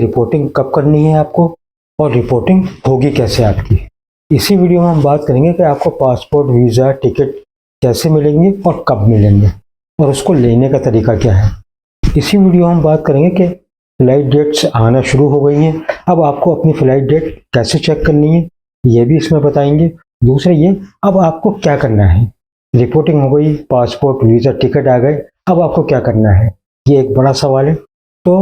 Reporting कब करनी है आपको और रिपोर्टिंग होगी कैसे आपकी। इसी वीडियो में हम बात करेंगे कि आपको पासपोर्ट, वीज़ा, टिकट कैसे मिलेंगे और कब मिलेंगे और उसको लेने का तरीका क्या है। इसी वीडियो में हम बात करेंगे कि फ़्लाइट डेट्स आना शुरू हो गई हैं, अब आपको अपनी फ़्लाइट डेट कैसे चेक करनी है ये भी इसमें बताएंगे। दूसरा ये, अब आपको क्या करना है। रिपोर्टिंग हो गई, पासपोर्ट, वीज़ा, टिकट आ गए, अब आपको क्या करना है, ये एक बड़ा सवाल है। तो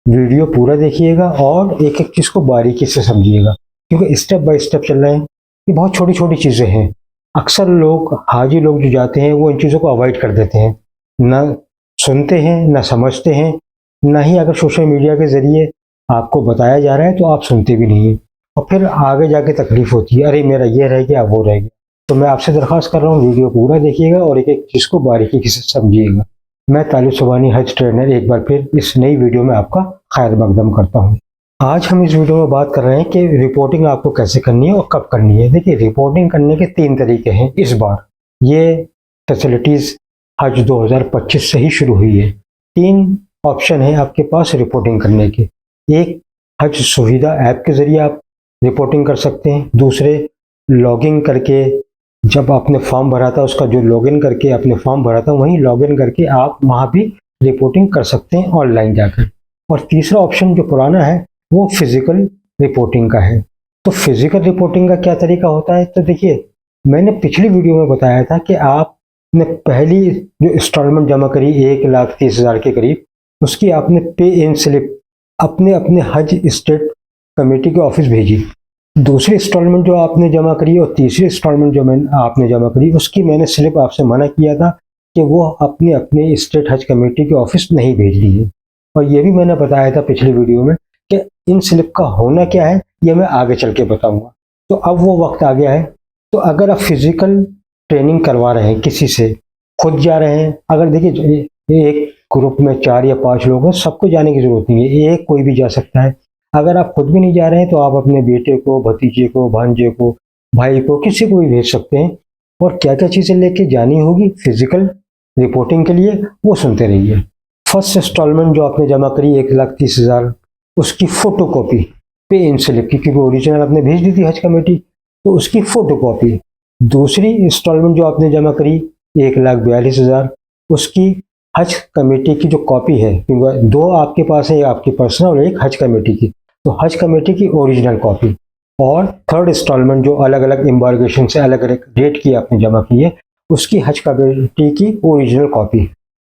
वीडियो पूरा देखिएगा और एक एक चीज़ को बारीकी से समझिएगा, क्योंकि स्टेप बाय स्टेप चल रहे हैं। ये बहुत छोटी छोटी चीज़ें हैं। अक्सर लोग, हाजी लोग जो जाते हैं वो इन चीज़ों को अवॉइड कर देते हैं, ना सुनते हैं ना समझते हैं, ना ही अगर सोशल मीडिया के ज़रिए आपको बताया जा रहा है तो आप सुनते भी नहीं हैं और फिर आगे जाके तकलीफ़ होती है, अरे मेरा ये रह गया वो रह गया। तो मैं आपसे दरख्वास्त कर रहा हूँ, वीडियो पूरा देखिएगा और एक एक चीज़ को बारीकी से समझिएगा। मैं तालिब सुबहानी हज ट्रेनर एक बार फिर इस नई वीडियो में आपका खैर मकदम करता हूँ। आज हम इस वीडियो में बात कर रहे हैं कि रिपोर्टिंग आपको कैसे करनी है और कब करनी है। देखिए, रिपोर्टिंग करने के 3 तरीके हैं इस बार। ये फैसिलिटीज़ हज 2025 से ही शुरू हुई है। 3 ऑप्शन है आपके पास रिपोर्टिंग करने के। एक, हज सुविधा ऐप के ज़रिए आप रिपोर्टिंग कर सकते हैं। दूसरे, लॉगिन करके, जब आपने फॉर्म भरा था उसका जो लॉगिन करके आपने फॉर्म भरा था वहीं लॉगिन करके आप वहाँ भी रिपोर्टिंग कर सकते हैं ऑनलाइन जाकर। और तीसरा ऑप्शन जो पुराना है वो फिज़िकल रिपोर्टिंग का है। तो फिज़िकल रिपोर्टिंग का क्या तरीका होता है, तो देखिए, मैंने पिछली वीडियो में बताया था कि आपने पहली जो इंस्टॉलमेंट जमा करी 1,30,000 के करीब, उसकी आपने पे इन स्लिप अपने अपने हज स्टेट कमेटी के ऑफिस भेजी। दूसरी इंस्टॉलमेंट जो आपने जमा करी और तीसरी इंस्टॉलमेंट जो आपने जमा करी उसकी मैंने स्लिप आपसे मना किया था कि वो अपने अपने स्टेट हज कमेटी के ऑफिस नहीं भेज दी है। और ये भी मैंने बताया था पिछली वीडियो में कि इन स्लिप का होना क्या है ये मैं आगे चल के बताऊँगा। तो अब वो वक्त आ गया है। तो अगर आप फिज़िकल ट्रेनिंग करवा रहे हैं किसी से, खुद जा रहे हैं, अगर देखिए एक ग्रुप में 4 या 5 लोग हैं, सबको जाने की ज़रूरत नहीं है, एक कोई भी जा सकता है। अगर आप खुद भी नहीं जा रहे हैं तो आप अपने बेटे को, भतीजे को, भांजे को, भाई को, किसी को भी भेज सकते हैं। और क्या क्या चीज़ें लेके जानी होगी फिज़िकल रिपोर्टिंग के लिए वो सुनते रहिए। फर्स्ट इंस्टॉलमेंट जो आपने जमा करी 1,30,000, उसकी फ़ोटो कॉपी पे इन स्लिप की, क्योंकि ओरिजिनल आपने भेज दी थी हज कमेटी, तो उसकी फ़ोटो कॉपी। दूसरी इंस्टॉलमेंट जो आपने जमा करी 1,42,000, उसकी हज कमेटी की जो कॉपी है, क्योंकि 2 आपके पास है, आपकी पर्सनल और एक हज कमेटी की, तो हज कमेटी की ओरिजिनल कॉपी। और थर्ड इंस्टॉलमेंट जो अलग अलग एम्बार्गेशन से अलग अलग डेट की आपने जमा की है, उसकी हज कमेटी की ओरिजिनल कॉपी।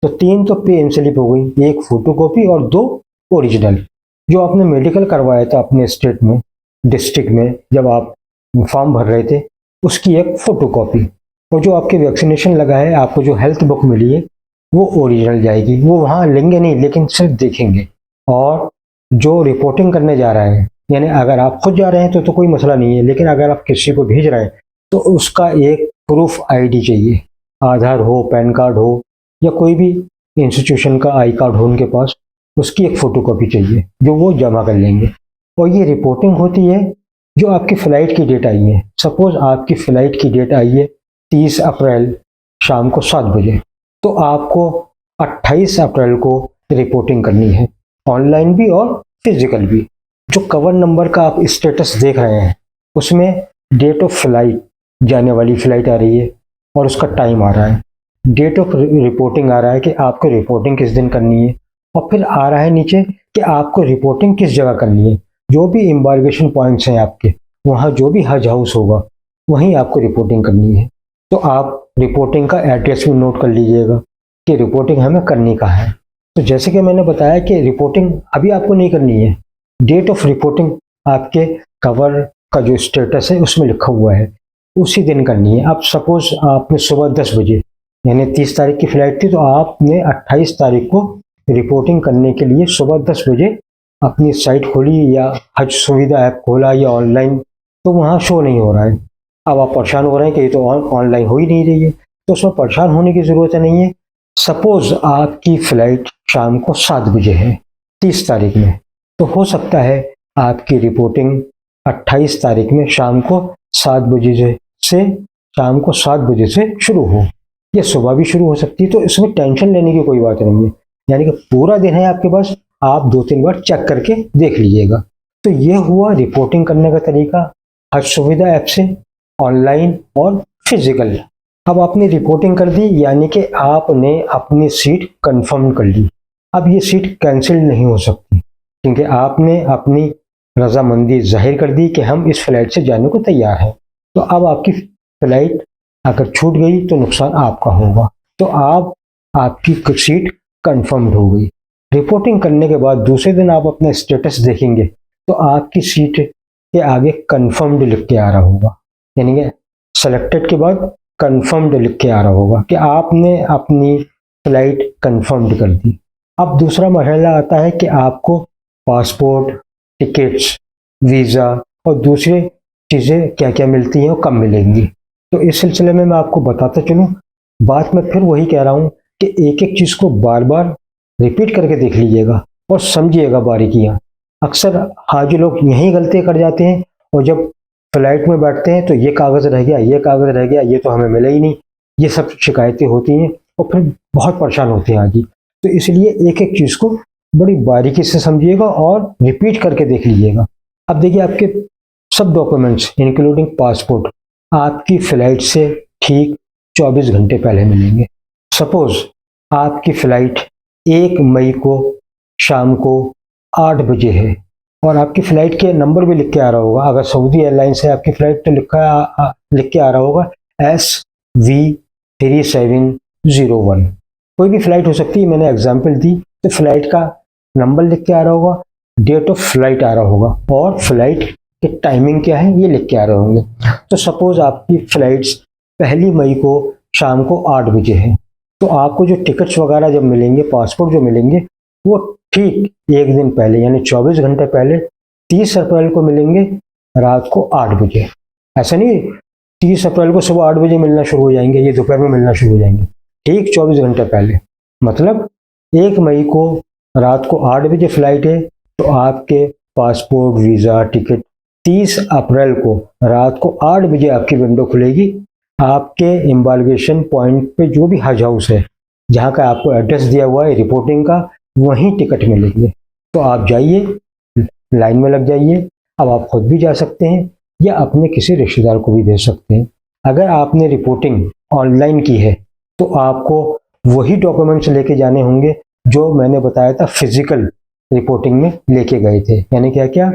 तो 3 तो पे इन स्लिप हो गई, एक फोटो कॉपी और 2 ओरिजिनल। जो आपने मेडिकल करवाया था अपने स्टेट में, डिस्ट्रिक्ट में, जब आप फॉर्म भर रहे थे, उसकी एक फ़ोटो कॉपी। और जो आपके वैक्सीनेशन लगा है, आपको जो हेल्थ बुक मिली है वो ओरिजिनल जाएगी। वो वहाँ लेंगे नहीं, लेकिन सिर्फ देखेंगे। और जो रिपोर्टिंग करने जा रहा है, यानी अगर आप खुद जा रहे हैं तो कोई मसला नहीं है, लेकिन अगर आप किसी को भेज रहे हैं तो उसका एक प्रूफ आईडी चाहिए। आधार हो, पैन कार्ड हो, या कोई भी इंस्टीट्यूशन का आई कार्ड हो उनके पास, उसकी एक फ़ोटो कॉपी चाहिए जो वो जमा कर लेंगे। और ये रिपोर्टिंग होती है जो आपकी फ़्लाइट की डेट आई है। सपोज़ आपकी फ़्लाइट की डेट आई है 30 अप्रैल शाम को 7 बजे, तो आपको 28 अप्रैल को रिपोर्टिंग करनी है, ऑनलाइन भी और फिजिकल भी। जो कवर नंबर का आप स्टेटस देख रहे हैं उसमें डेट ऑफ फ्लाइट, जाने वाली फ़्लाइट आ रही है और उसका टाइम आ रहा है। डेट ऑफ रिपोर्टिंग आ रहा है कि आपको रिपोर्टिंग किस दिन करनी है, और फिर आ रहा है नीचे कि आपको रिपोर्टिंग किस जगह करनी है। जो भी एम्बार्गेशन पॉइंट्स हैं आपके, वहाँ जो भी हज हाउस होगा वहीं आपको रिपोर्टिंग करनी है। तो आप रिपोर्टिंग का एड्रेस भी नोट कर लीजिएगा कि रिपोर्टिंग हमें करनी कहाँ है। तो जैसे कि मैंने बताया कि रिपोर्टिंग अभी आपको नहीं करनी है, डेट ऑफ रिपोर्टिंग आपके कवर का जो स्टेटस है उसमें लिखा हुआ है, उसी दिन करनी है। अब सपोज आपने सुबह 10 बजे, यानी 30 तारीख की फ़्लाइट थी, तो आपने 28 तारीख को रिपोर्टिंग करने के लिए सुबह 10 बजे अपनी साइट खोली या हज सुविधा ऐप खोला या ऑनलाइन, तो वहाँ शो नहीं हो रहा है। अब आप परेशान हो रहे हैं कि ये तो ऑनलाइन हो ही नहीं रही है, तो उसमें परेशान होने की ज़रूरत नहीं है। सपोज़ आपकी फ़्लाइट शाम को 7 बजे है 30 तारीख में, तो हो सकता है आपकी रिपोर्टिंग 28 तारीख में शाम को 7 बजे से शाम को 7 बजे से शुरू हो, या सुबह भी शुरू हो सकती है। तो इसमें टेंशन लेने की कोई बात नहीं है, यानी कि पूरा दिन है आपके पास आप 2-3 बार चेक करके देख लीजिएगा। तो ये हुआ रिपोर्टिंग करने का तरीका हज सुविधा ऐप से, ऑनलाइन और फिजिकल। अब आपने रिपोर्टिंग कर दी, यानी कि आपने अपनी सीट कंफर्म कर ली। अब ये सीट कैंसिल नहीं हो सकती, क्योंकि आपने अपनी रजामंदी जाहिर कर दी कि हम इस फ्लाइट से जाने को तैयार हैं। तो अब आपकी फ्लाइट अगर छूट गई तो नुकसान आपका होगा। तो आपकी सीट कंफर्म्ड हो गई। रिपोर्टिंग करने के बाद दूसरे दिन आप अपना स्टेटस देखेंगे तो आपकी सीट के आगे कंफर्म्ड लिख के आ रहा होगा, यानी कि सेलेक्टेड के बाद कंफर्म्ड लिख के आ रहा होगा कि आपने अपनी फ्लाइट कंफर्म्ड कर दी। अब दूसरा मरहला आता है कि आपको पासपोर्ट, टिकट्स, वीज़ा और दूसरी चीज़ें क्या क्या मिलती हैं और कब मिलेंगी। तो इस सिलसिले में मैं आपको बताता चलूँ। बात मैं फिर वही कह रहा हूँ कि एक एक चीज़ को बार बार रिपीट करके देख लीजिएगा और समझिएगा बारीकियाँ। अक्सर हाजी लोग यही गलतियाँ कर जाते हैं और जब फ्लाइट में बैठते हैं तो ये कागज़ रह गया, ये कागज़ रह गया, ये तो हमें मिला ही नहीं, ये सब शिकायतें होती हैं और फिर बहुत परेशान होते हैं हाजी। तो इसलिए एक एक चीज़ को बड़ी बारीकी से समझिएगा और रिपीट करके देख लीजिएगा। अब देखिए, आपके सब डॉक्यूमेंट्स इंक्लूडिंग पासपोर्ट आपकी फ़्लाइट से ठीक 24 घंटे पहले मिलेंगे। सपोज़ आपकी फ़्लाइट 1 मई को शाम को 8 बजे है और आपकी फ़्लाइट के नंबर भी लिख के आ रहा होगा। अगर सऊदी एयरलाइंस है आपकी फ़्लाइट तो लिख के आ रहा होगा SV3701। कोई भी फ़्लाइट हो सकती है, मैंने एग्जाम्पल दी। तो फ़्लाइट का नंबर लिख के आ रहा होगा, डेट ऑफ फ्लाइट आ रहा होगा और फ्लाइट की टाइमिंग क्या है ये लिख के आ रहे होंगे। तो सपोज़ आपकी फ़्लाइट्स 1 मई को शाम को 8 बजे है, तो आपको जो टिकट्स वगैरह जब मिलेंगे, पासपोर्ट जो मिलेंगे, वो ठीक एक दिन पहले यानी 24 घंटे पहले 30 अप्रैल को मिलेंगे रात को 8 बजे। ऐसा नहीं 30 अप्रैल को सुबह 8 बजे मिलना शुरू हो जाएंगे, ये दोपहर में मिलना शुरू हो जाएंगे। ठीक 24 घंटे पहले, मतलब 1 मई को रात को 8 बजे फ्लाइट है तो आपके पासपोर्ट, वीज़ा, टिकट 30 अप्रैल को रात को 8 बजे आपकी विंडो खुलेगी। आपके एम्बार्गेशन पॉइंट पे जो भी हज हाउस है, जहाँ का आपको एड्रेस दिया हुआ है रिपोर्टिंग का, वहीं टिकट मिलेंगे। तो आप जाइए, लाइन में लग जाइए। अब आप खुद भी जा सकते हैं या अपने किसी रिश्तेदार को भी भेज सकते हैं। अगर आपने रिपोर्टिंग ऑनलाइन की है तो आपको वही डॉक्यूमेंट्स लेके जाने होंगे जो मैंने बताया था फिजिकल रिपोर्टिंग में लेके गए थे। यानी क्या क्या,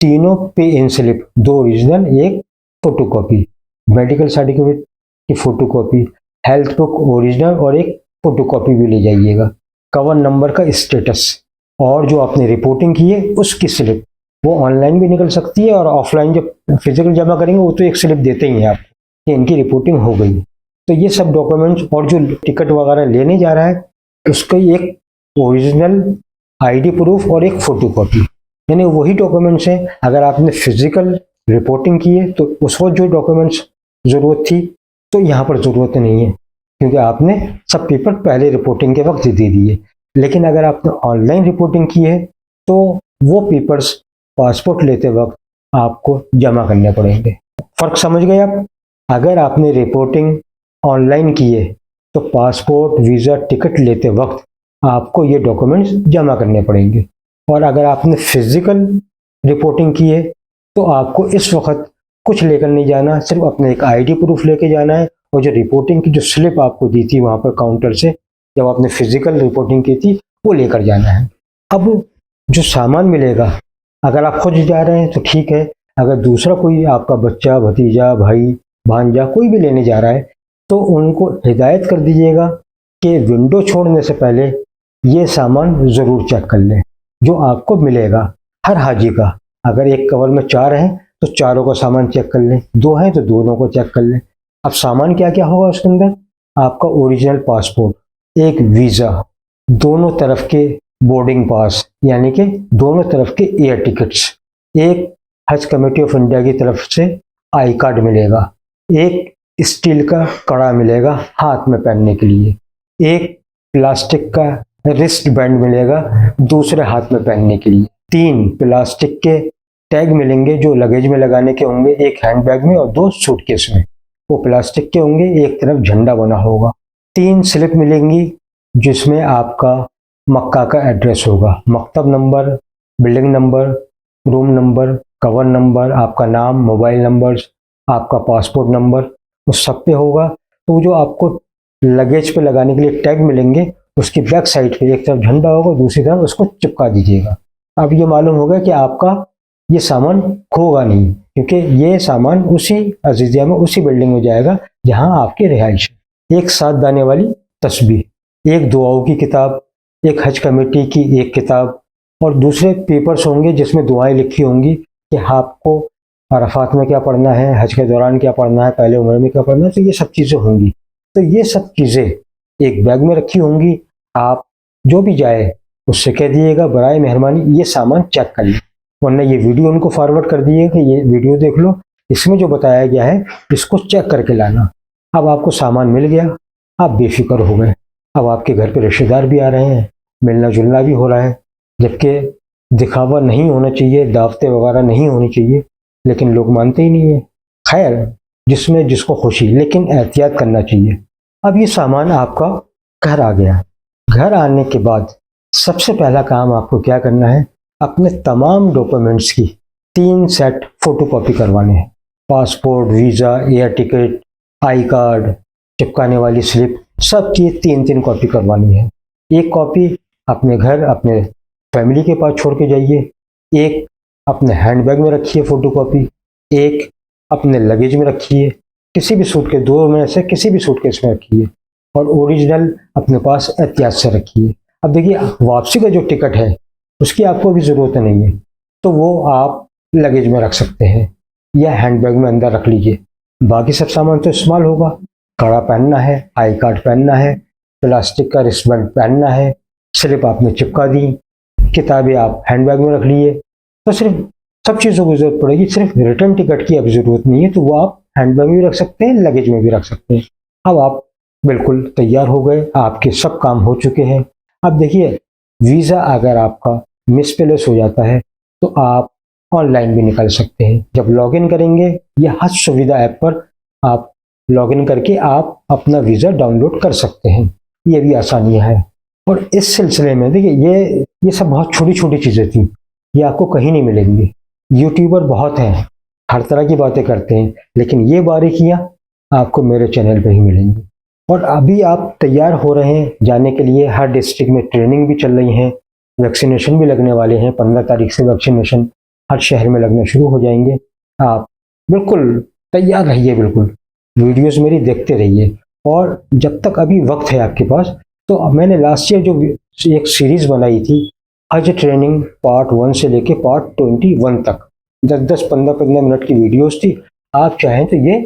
तीनों pay in slip, 2 original, 1 photocopy, medical certificate की फोटोकॉपी, हेल्थ बुक ओरिजिनल और 1 फोटोकॉपी भी ले जाइएगा। कवर नंबर का स्टेटस और जो आपने रिपोर्टिंग की है उसकी स्लिप, वो ऑनलाइन भी निकल सकती है और ऑफलाइन जब फिजिकल जमा करेंगे वो तो एक स्लिप देते ही हैं आप कि इनकी रिपोर्टिंग हो गई। तो ये सब डॉक्यूमेंट्स और जो टिकट वगैरह लेने जा रहा है उसका एक ओरिजिनल आईडी प्रूफ और 1 फोटोकॉपी, यानी वही डॉक्यूमेंट्स हैं। अगर आपने फिजिकल रिपोर्टिंग की है तो उस वक्त जो डॉक्यूमेंट्स ज़रूरत थी तो यहाँ पर ज़रूरत नहीं है, क्योंकि आपने सब पेपर पहले रिपोर्टिंग के वक्त दे दिए। लेकिन अगर आपने ऑनलाइन रिपोर्टिंग की है तो वो पेपर्स पासपोर्ट लेते वक्त आपको जमा करने पड़ेंगे। फ़र्क समझ गए आप? अगर आपने रिपोर्टिंग ऑनलाइन की है तो पासपोर्ट, वीज़ा, टिकट लेते वक्त आपको ये डॉक्यूमेंट्स जमा करने पड़ेंगे। और अगर आपने फिजिकल रिपोर्टिंग की है तो आपको इस वक्त कुछ लेकर नहीं जाना, सिर्फ अपने एक आईडी प्रूफ लेके जाना है और जो रिपोर्टिंग की जो स्लिप आपको दी थी वहाँ पर काउंटर से, जब आपने फिजिकल रिपोर्टिंग की थी, वो लेकर जाना है। अब जो सामान मिलेगा, अगर आप खुद जा रहे हैं तो ठीक है, अगर दूसरा कोई आपका बच्चा, भतीजा, भाई, भांजा कोई भी लेने जा रहा है तो उनको हिदायत कर दीजिएगा कि विंडो छोड़ने से पहले ये सामान ज़रूर चेक कर लें जो आपको मिलेगा। हर हाजी का अगर एक कवर में 4 हैं तो चारों का सामान चेक कर लें, 2 हैं तो दोनों को चेक कर लें। अब सामान क्या क्या होगा उसके अंदर? आपका ओरिजिनल पासपोर्ट, 1 वीज़ा, दोनों तरफ के बोर्डिंग पास यानी कि दोनों तरफ के एयर टिकट्स, 1 हज कमेटी ऑफ इंडिया की तरफ से आई कार्ड मिलेगा, 1 स्टील का कड़ा मिलेगा हाथ में पहनने के लिए, 1 प्लास्टिक का रिस्ट बैंड मिलेगा दूसरे हाथ में पहनने के लिए, 3 प्लास्टिक के टैग मिलेंगे जो लगेज में लगाने के होंगे, 1 हैंड बैग में और 2 सूटकेस में, वो प्लास्टिक के होंगे, एक तरफ झंडा बना होगा, 3 स्लिप मिलेंगी जिसमें आपका मक्का का एड्रेस होगा, मकतब number, building number, room number, cover number, आपका नाम, मोबाइल नंबर्स, आपका पासपोर्ट नंबर, उस सब पे होगा। तो जो आपको लगेज पे लगाने के लिए टैग मिलेंगे, उसकी बैक साइड पे एक तरफ झंडा होगा, दूसरी तरफ उसको चिपका दीजिएगा। अब ये मालूम होगा कि आपका ये सामान खोगा नहीं, क्योंकि ये सामान उसी अजीजिया में, उसी बिल्डिंग में जाएगा जहां आपकी रिहाइश है। एक साथ दाने वाली तस्बीह, एक दुआओं की किताब, एक हज कमेटी की एक किताब, और दूसरे पेपर्स होंगे जिसमें दुआएं लिखी होंगी कि आपको अरफात में क्या पढ़ना है, हज के दौरान क्या पढ़ना है, पहले उम्र में क्या पढ़ना है। तो ये सब चीज़ें होंगी। तो ये सब चीज़ें एक बैग में रखी होंगी। आप जो भी जाए उससे कह दिएगा बराए मेहरबानी ये सामान चेक कर ले, वरना ये वीडियो उनको फॉरवर्ड कर दिए कि ये वीडियो देख लो, इसमें जो बताया गया है इसको चेक करके लाना। अब आपको सामान मिल गया, आप बेफिक्र हो गए। अब आपके घर पे रिश्तेदार भी आ रहे हैं, मिलना जुलना भी हो रहा है, जबकि दिखावा नहीं होना चाहिए, दावतें वगैरह नहीं होनी चाहिए, लेकिन लोग मानते ही नहीं है। खैर, जिसमें जिसको खुशी, लेकिन एहतियात करना चाहिए। अब ये सामान आपका घर आ गया। घर आने के बाद सबसे पहला काम आपको क्या करना है, अपने तमाम डॉक्यूमेंट्स की 3 सेट फोटोकॉपी करवाने हैं। Passport, visa, air ticket, I card, चिपकाने वाली स्लिप, सब की 3-3 कॉपी करवानी है। एक कॉपी अपने घर, अपने फैमिली के पास छोड़ के जाइए, एक अपने हैंडबैग में रखिए फोटोकॉपी, एक अपने लगेज में रखिए, किसी भी सूट के 2 में से किसी भी सूटकेस में रखिए, और ओरिजिनल अपने पास एहतियात से रखिए। अब देखिए, वापसी का जो टिकट है उसकी आपको भी ज़रूरत नहीं है, तो वो आप लगेज में रख सकते हैं या हैंडबैग में अंदर रख लीजिए। बाकी सब सामान तो इस्तेमाल होगा। कड़ा पहनना है, आई कार्ड पहनना है, प्लास्टिक का रिस्टबैंड पहनना है, स्लिप आपने चिपका दी, किताबें आप हैंडबैग में रख लिए। तो सिर्फ सब चीज़ों की ज़रूरत पड़ेगी, सिर्फ रिटर्न टिकट की अब ज़रूरत नहीं है, तो वो आप हैंडबैग में भी रख सकते हैं, लगेज में भी रख सकते हैं। अब आप बिल्कुल तैयार हो गए, आपके सब काम हो चुके हैं। अब देखिए, वीज़ा अगर आपका मिसप्लेस हो जाता है तो आप ऑनलाइन भी निकाल सकते हैं। जब लॉगिन करेंगे या हज सुविधा ऐप पर आप लॉगिन करके आप अपना वीज़ा डाउनलोड कर सकते हैं। ये भी आसानियाँ हैं। और इस सिलसिले में देखिए, ये सब बहुत छोटी छोटी चीज़ें थी, ये आपको कहीं नहीं मिलेंगी। यूट्यूबर बहुत हैं, हर तरह की बातें करते हैं, लेकिन ये बारीकियाँ आपको मेरे चैनल पे ही मिलेंगी। और अभी आप तैयार हो रहे हैं जाने के लिए, हर डिस्ट्रिक्ट में ट्रेनिंग भी चल रही है, वैक्सीनेशन भी लगने वाले हैं। 15 तारीख से वैक्सीनेशन हर शहर में लगने शुरू हो जाएंगे। आप बिल्कुल तैयार रहिए, बिल्कुल वीडियोस मेरी देखते रहिए। और जब तक अभी वक्त है आपके पास, तो मैंने लास्ट ईयर जो एक सीरीज़ बनाई थी, हज ट्रेनिंग पार्ट 1 से लेके पार्ट 21 तक, 10-10, 15-15 मिनट की वीडियोस थी। आप चाहें तो ये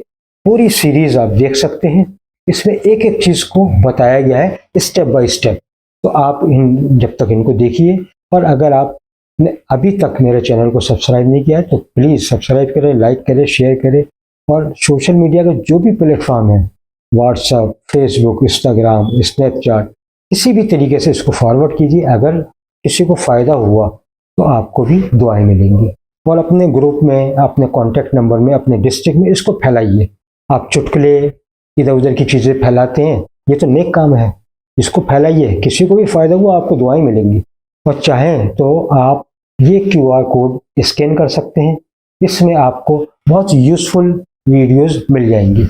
पूरी सीरीज़ आप देख सकते हैं। इसमें एक एक चीज़ को बताया गया है स्टेप बाय स्टेप। तो आप जब तक इनको देखिए, और अगर आपने अभी तक मेरे चैनल को सब्सक्राइब नहीं किया है तो प्लीज़ सब्सक्राइब करें, लाइक करें, शेयर करें। और सोशल मीडिया का जो भी प्लेटफॉर्म है, व्हाट्सएप, फेसबुक, इंस्टाग्राम, स्नैपचैट, किसी भी तरीके से इसको फॉरवर्ड कीजिए। अगर किसी को फ़ायदा हुआ तो आपको भी दुआएं मिलेंगी। और अपने ग्रुप में, अपने कॉन्टैक्ट नंबर में, अपने डिस्ट्रिक्ट में इसको फैलाइए। आप चुटकुले, इधर उधर की चीज़ें फैलाते हैं, ये तो नेक काम है, इसको फैलाइए। किसी को भी फ़ायदा हुआ आपको दुआएं मिलेंगी। और चाहें तो आप ये QR कोड स्कैन कर सकते हैं, इसमें आपको बहुत यूज़फुल वीडियोस मिल जाएंगी।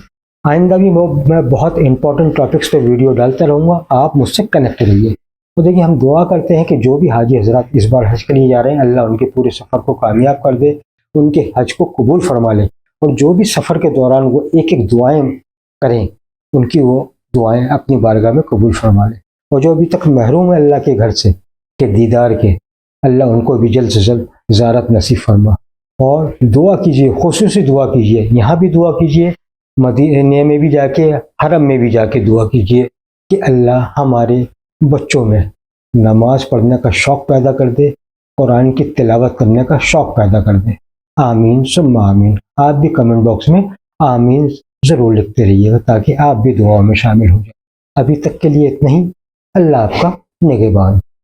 आइंदा भी मैं बहुत इंपॉर्टेंट टॉपिक्स पे वीडियो डालता रहूँगा, आप मुझसे कनेक्ट रहिए। तो देखिए, हम दुआ करते हैं कि जो भी हाजी हजरात इस बार हज के लिए जा रहे हैं, अल्लाह उनके पूरे सफ़र को कामयाब कर दे, उनके हज को कबूल फरमा ले। और जो भी सफ़र के दौरान वो एक एक दुआएं करें, उनकी वो दुआएं अपनी बारगाह में कबूल फरमा ले। और जो अभी तक महरूम है अल्लाह के घर से के दीदार के, अल्लाह उनको भी जल्द से जल्द ज़ियारत नसीब फरमा। और दुआ कीजिए, खुसूसी दुआ कीजिए, यहाँ भी दुआ कीजिए, मदीने में भी जाके, हरम में भी जाके दुआ कीजिए कि अल्लाह हमारे बच्चों में नमाज पढ़ने का शौक़ पैदा कर दे, कुरान की तिलावत करने का शौक़ पैदा कर दे। आमीन सुम्मा आमीन। आप भी कमेंट बॉक्स में आमीन ज़रूर लिखते रहिएगा, ताकि आप भी दुआओं में शामिल हो जाए। अभी तक के लिए इतना ही। अल्लाह आपका निगहबान।